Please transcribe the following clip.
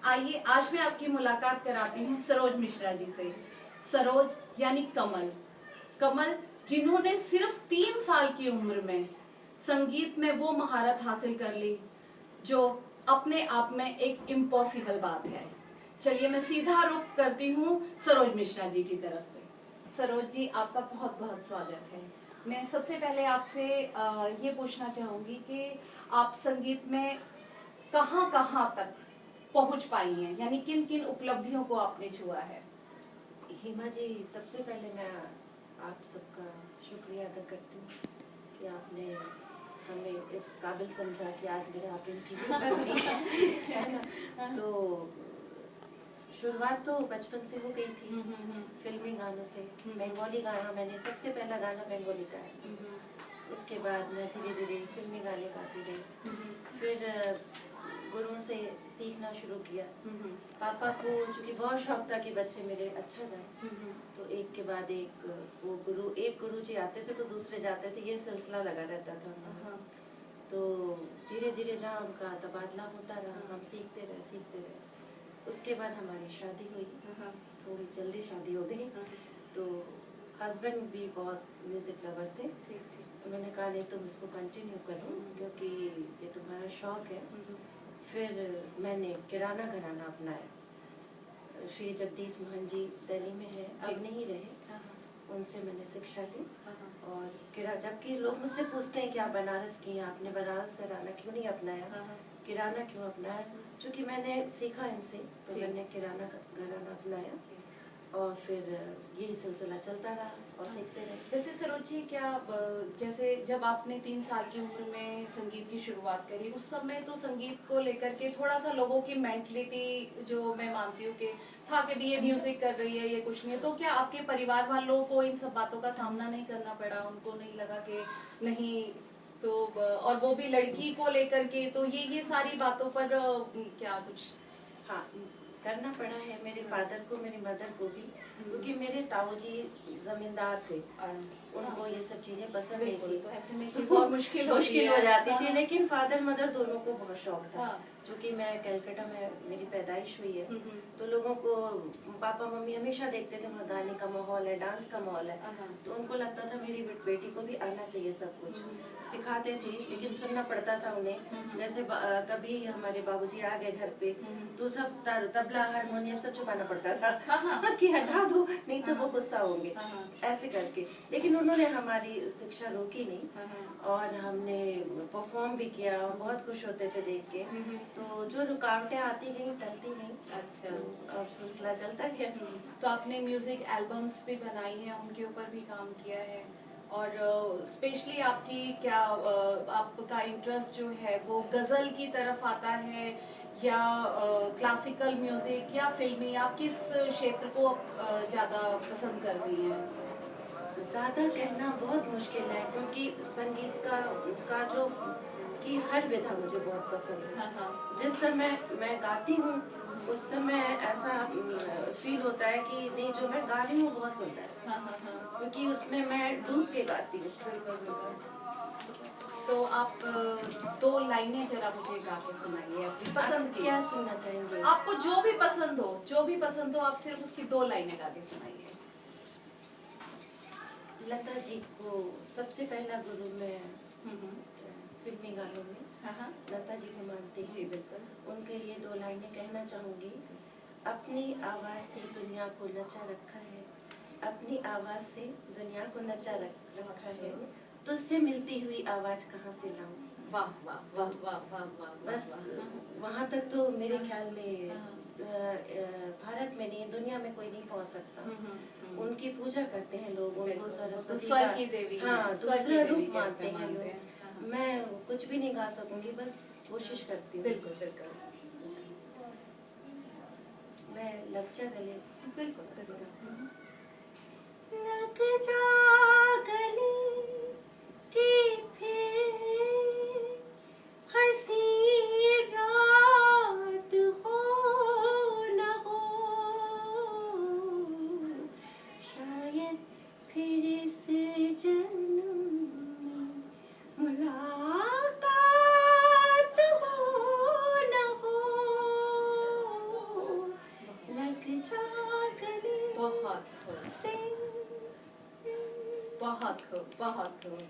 आइए आज मैं आपकी मुलाकात कराती हूँ सरोज मिश्रा जी से। सरोज यानी कमल। कमल जिन्होंने सिर्फ 3 साल की उम्र में संगीत में वो महारत हासिल कर ली जो अपने आप में एक इम्पॉसिबल बात है। चलिए मैं सीधा रुख करती हूँ सरोज मिश्रा जी की तरफ पे। सरोज जी, आपका बहुत बहुत स्वागत है। मैं सबसे पहले आपसे ये पूछना चाहूंगी कि आप संगीत में कहाँ कहाँ तक पहुंच पाई हैं, यानी किन किन उपलब्धियों को आपने छुआ है? हिमा जी, सबसे पहले मैं आप सबका शुक्रिया अदा करती हूँ कि आपने हमें इस काबिल समझा कि आज मेरा आप इंटरव्यू कर रही है ना। तो शुरुआत तो बचपन से हो गई थी फिल्मी गानों से। बंगाली गाना मैंने सबसे पहला गाना बंगाली का है। उसके बाद मैं धीरे धीरे फिल्मी गाने गाती रही। फिर गुरुओं से सीखना शुरू किया। पापा को चूंकि बहुत शौक था कि बच्चे मेरे अच्छा गाएं, तो एक के बाद एक वो गुरु जी आते थे तो दूसरे जाते थे, ये सिलसिला लगा रहता था। तो धीरे धीरे जहाँ उनका तबादला होता रहा, हम सीखते रहे। उसके बाद हमारी शादी हुई। थोड़ी जल्दी शादी हो गई। तो हस्बैंड भी बहुत म्यूजिक लवर थे। उन्होंने कहा नहीं, तुम इसको कंटिन्यू करो क्योंकि ये तुम्हारा शौक है। फिर मैंने किराना घराना अपनाया। श्री जगदीश मोहन जी दिल्ली में है, अब नहीं रहे। उनसे मैंने शिक्षा ली। और जबकि लोग मुझसे पूछते हैं कि आप बनारस की हैं, आपने बनारस घराना क्यों नहीं अपनाया, किराना क्यों अपनाया? क्योंकि मैंने सीखा इनसे, तो मैंने किराना घराना अपनाया और फिर यही सिलसिला चलता रहा और सीखते रहे। वैसे सरोज जी, क्या जैसे जब आपने 3 साल की उम्र में संगीत की शुरुआत करी, उस समय तो संगीत को लेकर के थोड़ा सा लोगों की मेंटलिटी, जो मैं मानती हूँ कि था कि भी ये म्यूजिक कर रही है, ये कुछ नहीं है, तो क्या आपके परिवार वालों को इन सब बातों का सामना नहीं करना पड़ा? उनको नहीं लगा कि नहीं तो, और वो भी लड़की को लेकर के, तो ये सारी बातों पर क्या कुछ? हाँ, करना पड़ा है मेरे फादर को, मेरी मदर को भी, क्योंकि मेरे ताऊजी जमींदार थे। उनको ये सब चीजें पसंद नहीं थी, तो ऐसे में चीज और मुश्किल हो जाती थी। लेकिन फादर मदर दोनों को बहुत शौक था। क्योंकि मैं कलकत्ता में मेरी पैदाइश हुई है, तो लोगों को पापा मम्मी हमेशा देखते थे वहाँ गाने का माहौल है, डांस का माहौल है, तो उनको लगता था मेरी बेटी को भी आना चाहिए सब कुछ। सिखाते थे, लेकिन सुनना पड़ता था उन्हें। जैसे कभी हमारे बाबूजी आ गए घर पे, तो सब तबला हारमोनियम सब छुपाना पड़ता था कि हटा दो, नहीं तो वो गुस्सा होंगे, ऐसे करके। लेकिन उन्होंने हमारी शिक्षा रोकी नहीं और हमने परफॉर्म भी किया और बहुत खुश होते थे देख के। तो जो रुकावटें आती गई टलती गई। अच्छा। और सिलसिला चलता गया। तो आपने म्यूजिक एल्बम्स भी बनाई हैं, उनके ऊपर भी काम किया है, और स्पेशली आपकी क्या आपका इंटरेस्ट जो है वो गजल की तरफ आता है या क्लासिकल म्यूजिक या फिल्मी? आप किस क्षेत्र को ज्यादा पसंद कर रही हैं? ज्यादा कहना बहुत मुश्किल है, क्योंकि संगीत का जो कि हर विधा मुझे बहुत पसंद है। जिस समय मैं गाती हूँ उस समय ऐसा फील होता है कि नहीं, जो मैं गा रही हूँ बहुत सुंदर है, क्योंकि उसमें मैं डूब के गाती हूँ। तो आप 2 लाइनें जरा मुझे गा के सुनाइए अपनी पसंद की। क्या सुनना चाहेंगे? आपको जो भी पसंद हो, आप सिर्फ उसकी 2 लाइनें गा के सुनाइए। लता जी को सबसे पहला गुरु मैं फिल्मी गानों में लता जी को मानती हूँ। बिल्कुल। उनके लिए 2 लाइनें कहना चाहूंगी। अपनी आवाज से दुनिया को नचा रखा है, अपनी आवाज से दुनिया को नचा रखा है, तुझसे मिलती हुई आवाज कहाँ से लाऊं? वाह वाह वाह वाह वाह वाह। बस वहाँ तक तो मेरे ख्याल में भारत में नहीं, दुनिया में कोई नहीं पहुँच सकता। उनकी पूजा करते हैं लोग, उनको सरस्वती स्वर की देवी, हाँ, दूसरा रूप मानते हैं लोग। मैं कुछ भी नहीं गा सकूंगी, बस कोशिश करती हूँ। बिल्कुल बिल्कुल। मैं लग जा गले। बिल्कुल बिल्कुल। लग जा गले कि फिर हंसी रात हो न हो, शायद फिर इस जन्म में मुलाकात हो न हो। बहुत खूब, बहुत खूब, बहुत खूब।